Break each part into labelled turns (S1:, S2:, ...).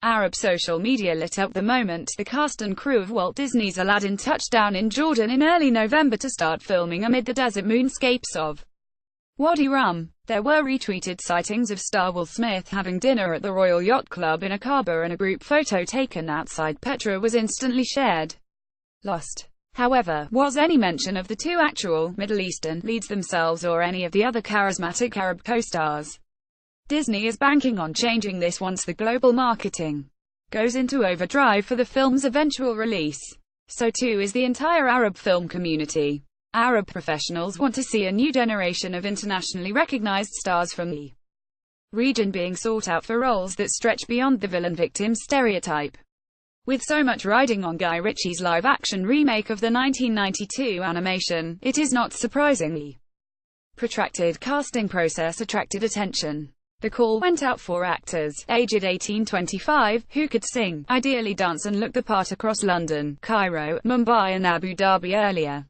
S1: Arab social media lit up the moment the cast and crew of Walt Disney's Aladdin touched down in Jordan in early November to start filming amid the desert moonscapes of Wadi Rum. There were retweeted sightings of star Will Smith having dinner at the Royal Yacht Club in Aqaba, and a group photo taken outside Petra was instantly shared. Lost, however, was any mention of the two actual Middle Eastern leads themselves or any of the other charismatic Arab co-stars. Disney is banking on changing this once the global marketing goes into overdrive for the film's eventual release. So too is the entire Arab film community. Arab professionals want to see a new generation of internationally recognized stars from the region being sought out for roles that stretch beyond the villain-victim stereotype. With so much riding on Guy Ritchie's live-action remake of the 1992 animation, it is not surprising the protracted casting process attracted attention. The call went out for actors, aged 18-25, who could sing, ideally dance and look the part across London, Cairo, Mumbai and Abu Dhabi earlier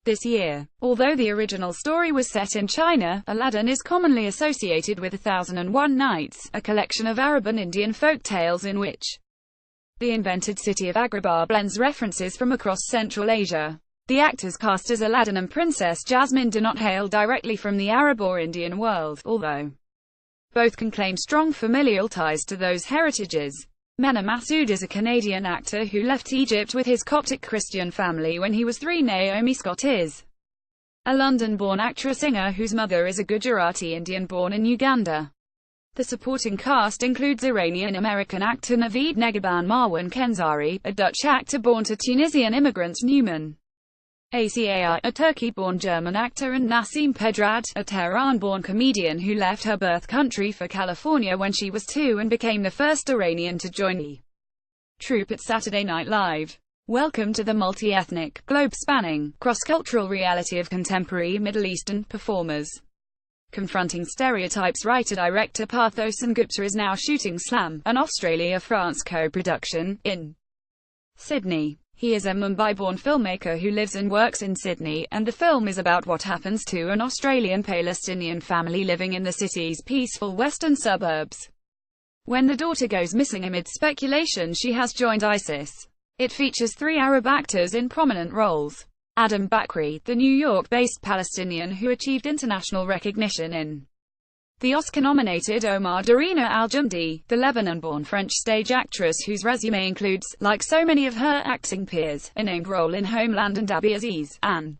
S1: this year. Although the original story was set in China, Aladdin is commonly associated with 1001 Nights, a collection of Arab and Indian folk tales in which the invented city of Agrabah blends references from across Central Asia. The actors cast as Aladdin and Princess Jasmine do not hail directly from the Arab or Indian world, although both can claim strong familial ties to those heritages. Mena Massoud is a Canadian actor who left Egypt with his Coptic Christian family when he was 3. Naomi Scott is a London-born actress-singer whose mother is a Gujarati Indian born in Uganda. The supporting cast includes Iranian-American actor Naveed Negahban, Marwan Kenzari, a Dutch actor born to Tunisian immigrants Newman Acai, a Turkey-born German actor, and Nasim Pedrad, a Tehran-born comedian who left her birth country for California when she was 2 and became the first Iranian to join the troupe at Saturday Night Live. Welcome to the multi-ethnic, globe-spanning, cross-cultural reality of contemporary Middle Eastern performers. Confronting stereotypes, writer-director Partho Sengupta is now shooting Slam, an Australia-France co-production, in Sydney. He is a Mumbai-born filmmaker who lives and works in Sydney, and the film is about what happens to an Australian Palestinian family living in the city's peaceful western suburbs when the daughter goes missing amid speculation she has joined ISIS. It features 3 Arab actors in prominent roles. Adam Bakri, the New York-based Palestinian who achieved international recognition in the Oscar-nominated Omar Darina Al-Jumdi, the Lebanon-born French stage actress whose resume includes, like so many of her acting peers, a named role in Homeland, and Abby Aziz, an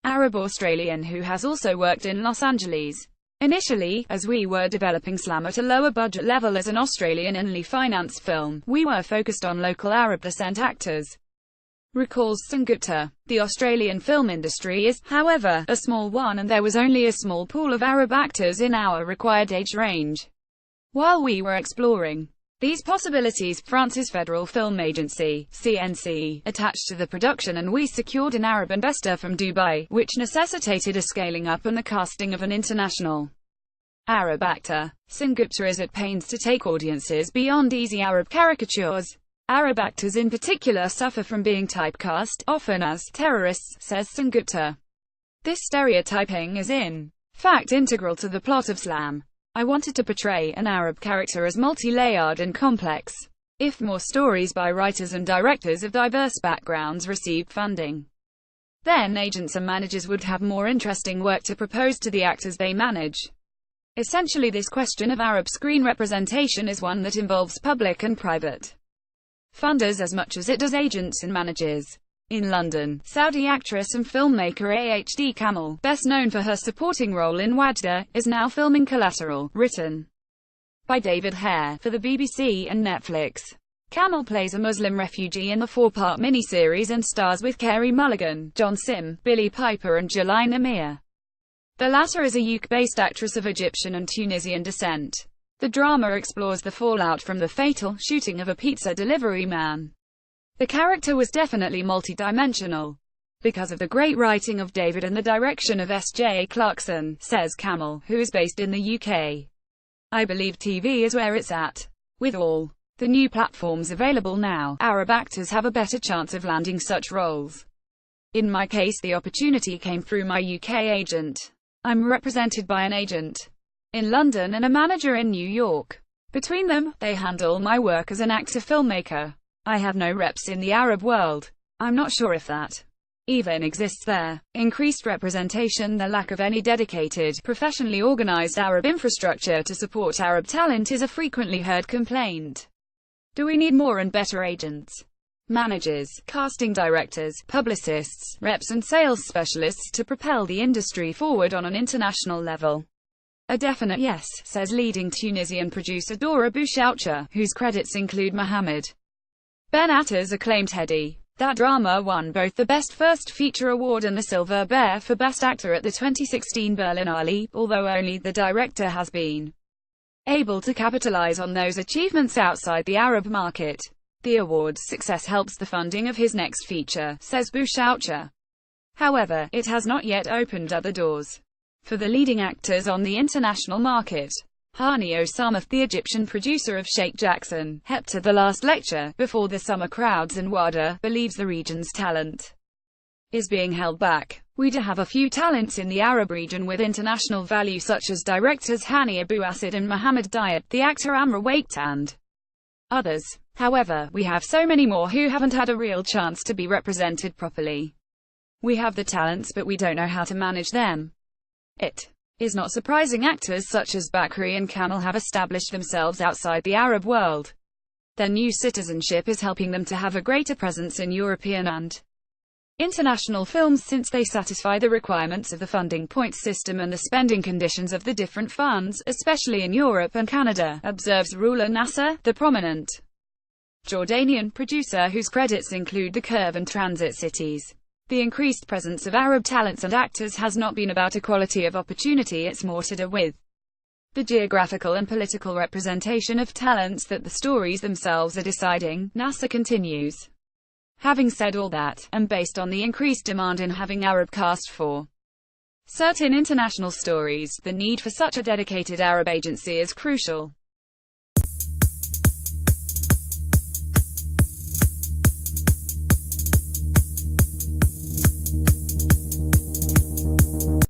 S1: Arab-Australian who has also worked in Los Angeles. Initially, as we were developing Slam at a lower budget level as an Australian-only finance film, we were focused on local Arab descent actors, recalls Sengupta. The Australian film industry is, however, a small one, and there was only a small pool of Arab actors in our required age range. While we were exploring these possibilities, France's Federal Film Agency, CNC, attached to the production, and we secured an Arab investor from Dubai, which necessitated a scaling up and the casting of an international Arab actor. Sengupta is at pains to take audiences beyond easy Arab caricatures. Arab actors in particular suffer from being typecast, often as terrorists, says Sengupta. This stereotyping is in fact integral to the plot of Slam. I wanted to portray an Arab character as multi-layered and complex. If more stories by writers and directors of diverse backgrounds received funding, then agents and managers would have more interesting work to propose to the actors they manage. Essentially, this question of Arab screen representation is one that involves public and private funders as much as it does agents and managers. In London, Saudi actress and filmmaker AHD Kamal, best known for her supporting role in Wajda, is now filming Collateral, written by David Hare, for the BBC and Netflix. Kamal plays a Muslim refugee in the 4-part miniseries and stars with Carey Mulligan, John Sim, Billy Piper and Jelaine Amir. The latter is a UK-based actress of Egyptian and Tunisian descent. The drama explores the fallout from the fatal shooting of a pizza delivery man. The character was definitely multi-dimensional because of the great writing of David and the direction of S.J. Clarkson, says Kamal, who is based in the UK. I believe TV is where it's at. With all the new platforms available now, Arab actors have a better chance of landing such roles. In my case, the opportunity came through my UK agent. I'm represented by an agent in London and a manager in New York. Between them, they handle my work as an actor-filmmaker. I have no reps in the Arab world. I'm not sure if that even exists there. Increased representation. The lack of any dedicated, professionally organized Arab infrastructure to support Arab talent is a frequently heard complaint. Do we need more and better agents, managers, casting directors, publicists, reps and sales specialists to propel the industry forward on an international level? A definite yes, says leading Tunisian producer Dora Bouchoucha, whose credits include Mohamed Ben Atta's acclaimed Hedi. That drama won both the Best First Feature Award and the Silver Bear for Best Actor at the 2016 Berlinale, although only the director has been able to capitalize on those achievements outside the Arab market. The award's success helps the funding of his next feature, says Bouchoucha. However, it has not yet opened other doors for the leading actors on the international market. Hani Osama, the Egyptian producer of Sheikh Jackson, Hepta The Last Lecture, Before the Summer Crowds and Wada, believes the region's talent is being held back. We do have a few talents in the Arab region with international value such as directors Hani Abu Asad and Mohammed Diab, the actor Amra Wait and others. However, we have so many more who haven't had a real chance to be represented properly. We have the talents but we don't know how to manage them. It is not surprising actors such as Bakri and Kamal have established themselves outside the Arab world. Their new citizenship is helping them to have a greater presence in European and international films since they satisfy the requirements of the funding points system and the spending conditions of the different funds, especially in Europe and Canada, observes Rula Nasser, the prominent Jordanian producer whose credits include The Curve and Transit Cities. The increased presence of Arab talents and actors has not been about equality of opportunity, it's more to do with the geographical and political representation of talents that the stories themselves are deciding, Nasser continues. Having said all that, and based on the increased demand in having Arab cast for certain international stories, the need for such a dedicated Arab agency is crucial.